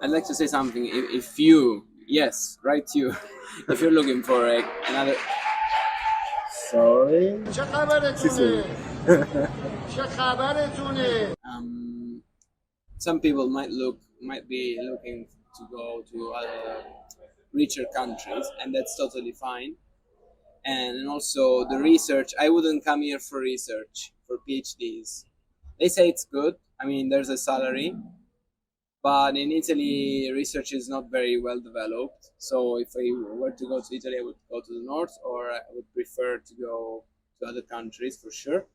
I'd like to say something. If you, yes, right, you, if you're looking for another, Sorry. چه خبرتونه؟ چه خبرتونه؟ some people might be looking to go to other richer countries, and that's totally fine. And also the research, I wouldn't come here for research, for PhDs. They say it's good. I mean, there's a salary, but in Italy, research is not very well developed. So if I were to go to Italy, I would go to the north, or I would prefer to go to other countries for sure.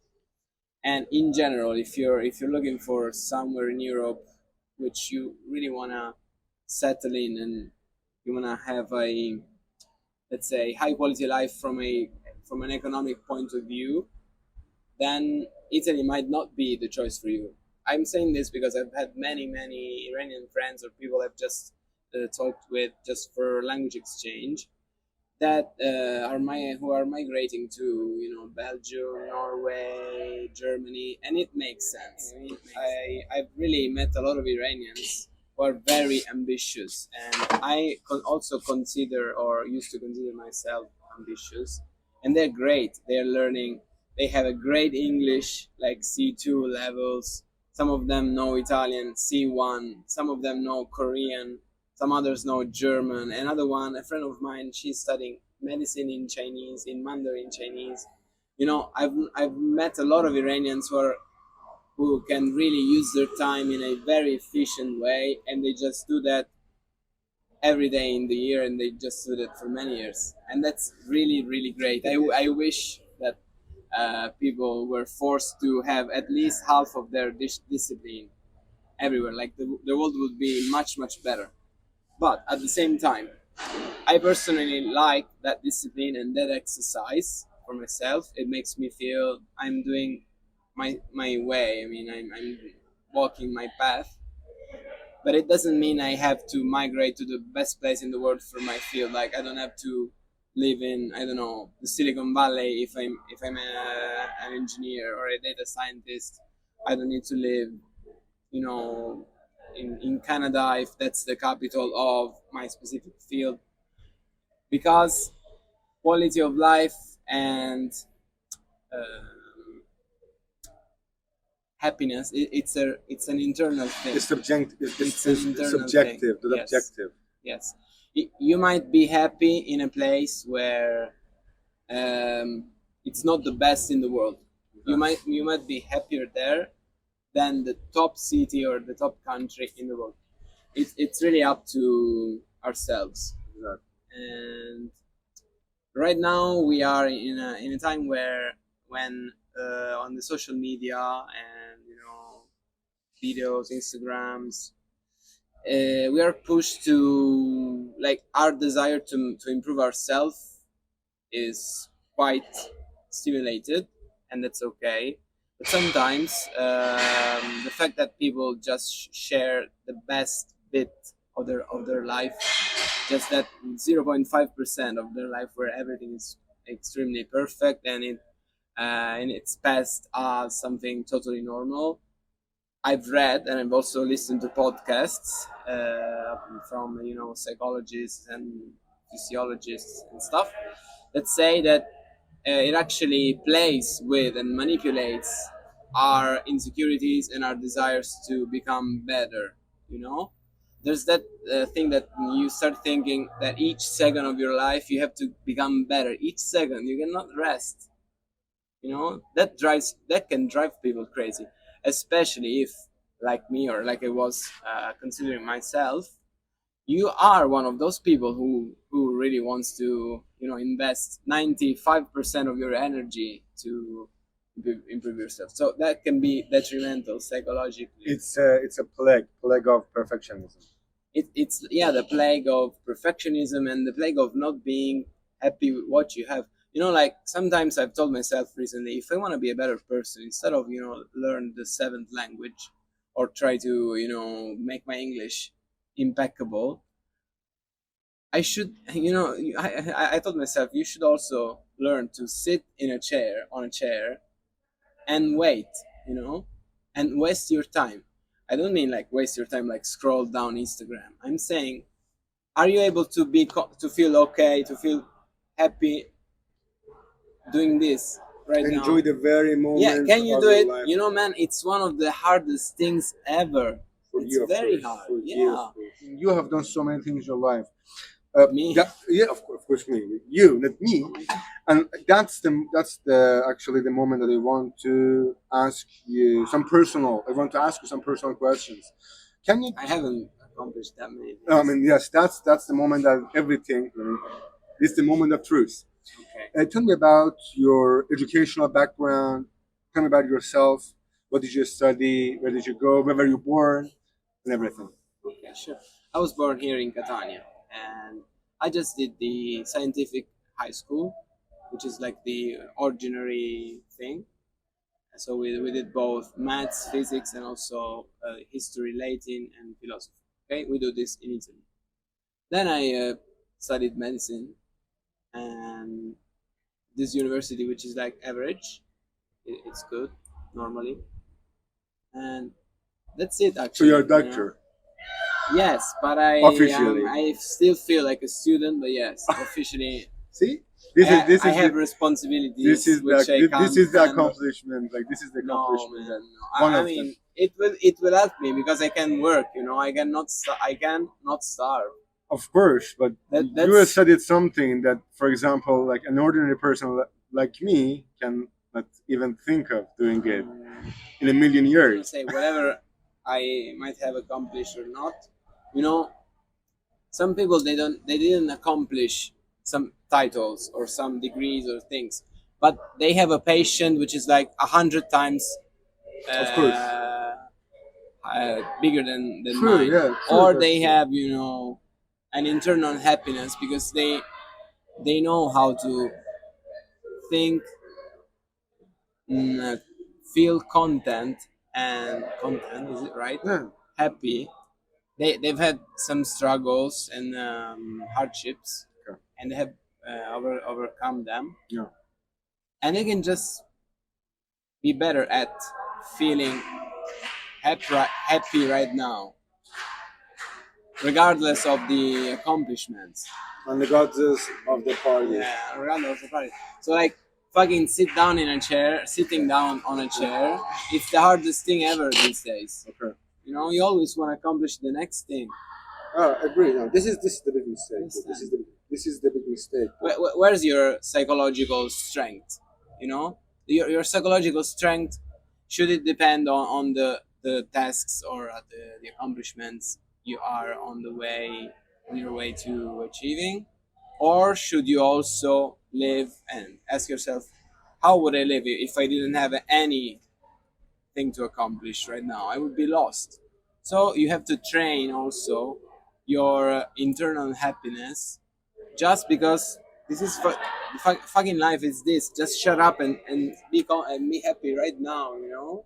And in general, if you're looking for somewhere in Europe which you really wanna settle in, and you wanna have a, let's say, high quality life from an economic point of view, then Italy might not be the choice for you. I'm saying this because I've had many Iranian friends or people I've just talked with just for language exchange that who are migrating to Belgium, Norway, Germany, and it makes sense. I mean, I've really met a lot of Iranians who are very ambitious, and I also consider, or used to consider myself, ambitious, and they're great. They're learning. They have a great English, like C2 levels. Some of them know Italian, C1. Some of them know Korean. Some others know German. Another one, a friend of mine, she's studying medicine in Chinese, in Mandarin Chinese. I've met a lot of Iranians who can really use their time in a very efficient way, and they just do that every day in the year, and they just do that for many years, and that's really great. I wish that people were forced to have at least half of their discipline everywhere. Like the world would be much better. But at the same time, I personally like that discipline and that exercise for myself. It makes me feel I'm doing my way. I mean, I'm walking my path. But it doesn't mean I have to migrate to the best place in the world for my field. Like, I don't have to live in, I don't know, the Silicon Valley if I'm an engineer or a data scientist. I don't need to live, in Canada if that's the capital of my specific field, because quality of life and happiness, it's an internal thing. It's subjective. It's an internal subjective. thing. The Yes. objective. Yes, you might be happy in a place where it's not the best in the world. You might be happier there than the top city or the top country in the world. It's really up to ourselves. Exactly. And right now we are in a time when on the social media and videos, Instagrams, we are pushed to, like, our desire to improve ourselves is quite stimulated, and that's okay. But sometimes the fact that people just share the best bit of their life, just that 0.5% of their life where everything is extremely perfect, and it's passed as something totally normal. I've read and I've also listened to podcasts from psychologists and physiologists and stuff that say that it actually plays with and manipulates our insecurities and our desires to become better. There's that thing that you start thinking that each second of your life you have to become better. Each second you cannot rest. That can drive people crazy, especially if, like me, or like I was considering myself, you are one of those people who really wants to invest 95% of your energy to improve yourself. So that can be detrimental psychologically. It's a plague of perfectionism. It's the plague of perfectionism and the plague of not being happy with what you have. Like, sometimes I've told myself recently, if I want to be a better person, instead of learn the seventh language or try to make my English impeccable, I should I told myself, you should also learn to sit on a chair and wait, and waste your time. I don't mean like waste your time, like scroll down Instagram. I'm saying, are you able to to feel okay, to feel happy doing this right now? Enjoy the very moment. Yeah, can you of do your it? life. You know, man, it's one of the hardest things ever. For It's you, of very course, hard. for Yeah. you, of course. You have done so many things in your life. Me? Yeah, of course, me. You, not me. And that's the actually the moment that I want to ask you some personal. I want to ask you some personal questions. Can you? I haven't accomplished that many things. I mean, yes, that's the moment that everything. I mean, it's the moment of truth. Okay. Tell me about your educational background. Tell me about yourself. What did you study? Where did you go? Where were you born? And everything. Okay, sure. I was born here in Catania, and I just did the scientific high school, which is like the ordinary thing. So we did both maths, physics, and also history, Latin, and philosophy. Okay, we do this in Italy. Then I studied medicine, and this university, which is like average, it's good normally, and that's it. Actually, So you're a you know? doctor. Yes, but Officially. I still feel like a student. But yes, officially, See, I have responsibilities. this is which I can't this is the handle. accomplishment. Like this is the No, accomplishment. man, that- no. One I of mean, them. it will help me because I can work. You know, I cannot starve. Of course, but you That's- have studied something that, for example, like an ordinary person like me can not even think of doing it in a million I'm gonna years. say whatever I might have accomplished or not. You know, some people they didn't accomplish some titles or some degrees or things, but they have a patient which is like 100 times Of course. bigger than True, mine, yeah, true, or that's they true. have, you know, an internal happiness because they know how to think, mm, feel content, is it right? Yeah. Happy. They've had some struggles and hardships, Okay. and they have overcome them, Yeah. and they can just be better at feeling happy right now, regardless of the accomplishments. And the goddess of the party. Yeah, regardless of the party. So like fucking sitting down on a chair, it's the hardest thing ever these days. Okay. You know, you always want to accomplish the next thing. Oh, I agree. No, this is the big mistake. Understand. This is the big mistake. Where's your psychological strength? You know, your psychological strength, should it depend on the tasks or the accomplishments you are on your way to achieving, or should you also live and ask yourself, how would I live if I didn't have anything to accomplish right now? I would be lost. So you have to train also your internal happiness, just because this is fucking life is this. Just shut up and be happy right now. You know,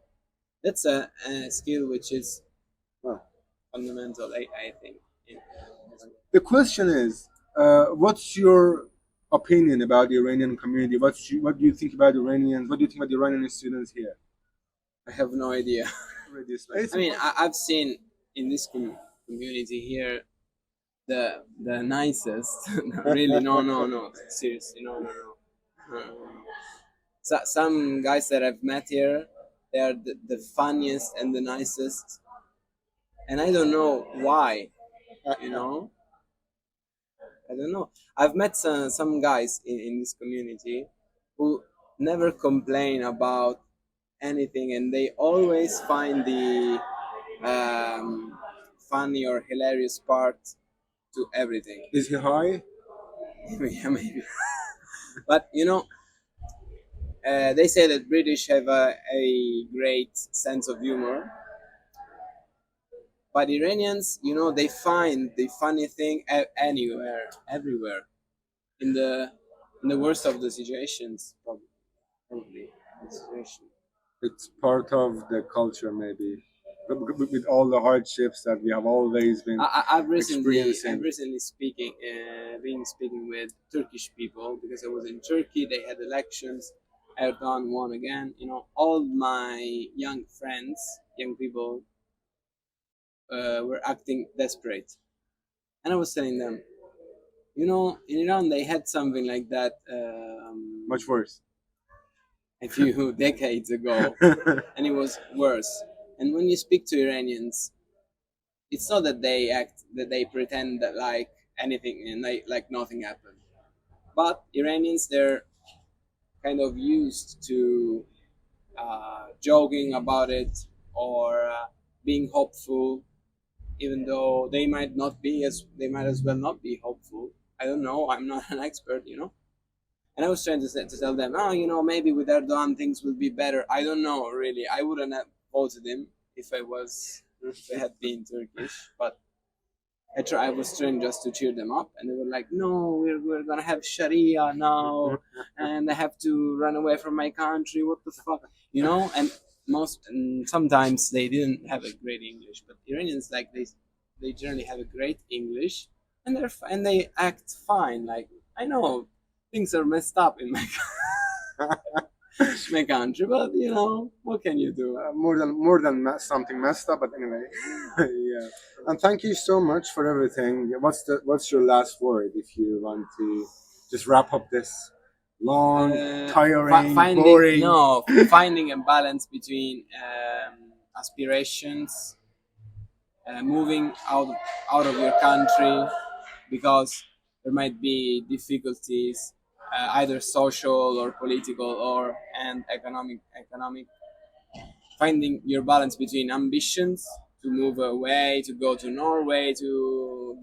that's a skill which is fundamental. I think. The question is, what's your opinion about the Iranian community? What do you think about Iranians? What do you think about the Iranian students here? I have no idea. I mean, I've seen in this community here the nicest. Really, no, seriously, no. So, some guys that I've met here, they are the funniest and the nicest, and I don't know why. You know, I don't know. I've met some guys in this community who never complain about anything, and they always find the funny or hilarious part to everything. Is he high? Yeah, maybe. But you know, they say that British have a great sense of humor, but Iranians, you know, they find the funny thing anywhere, everywhere, in the worst of the situations, probably the situation. It's part of the culture, maybe. With all the hardships that we have always been I've recently experiencing. been speaking with Turkish people because I was in Turkey. They had elections. Erdogan won again. You know, all my young friends, young people, were acting desperate. And I was telling them, you know, in Iran they had something like that Much worse. a few decades ago, and it was worse. And when you speak to Iranians, it's not that they pretend that like anything and like nothing happened. But Iranians, they're kind of used to joking about it or being hopeful, even though they might as well not be hopeful. I don't know. I'm not an expert, you know. And I was trying to tell them, oh, you know, maybe with Erdogan things will be better. I don't know, really. I wouldn't have voted him if I had been Turkish, but I was trying just to cheer them up, and they were like, no, we're gonna have Sharia now, and I have to run away from my country. What the fuck, you know? And sometimes they didn't have a great English, but Iranians, like, they generally have a great English, and they act fine. Like, I know things are messed up in my country, but you know, what can you do? More than something messed up, but anyway. Yeah. And thank you so much for everything. What's your last word, if you want to just wrap up this long, tiring, boring? Finding a balance between aspirations, moving out of your country, because there might be difficulties, either social or political and economic. Finding your balance between ambitions to move away, to go to Norway, to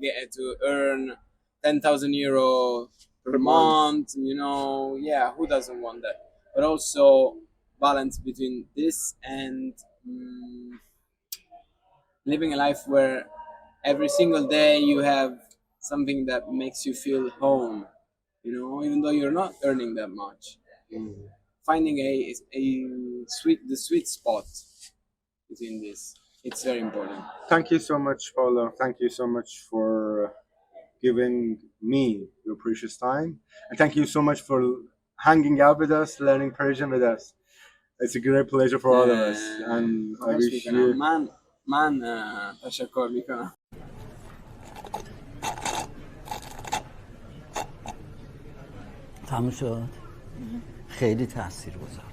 earn 10,000 euro per month, you know, yeah, who doesn't want that? But also balance between this and living a life where every single day you have something that makes you feel home, you know, even though you're not earning that much. Finding the sweet spot between this, it's very important. Thank you so much, Paolo. Thank you so much for giving me your precious time, and thank you so much for hanging out with us, learning Persian with us. It's a great pleasure for all of us, and I wish you. من تشکر میکنم. تموم شد. خیلی تاثیرگذار.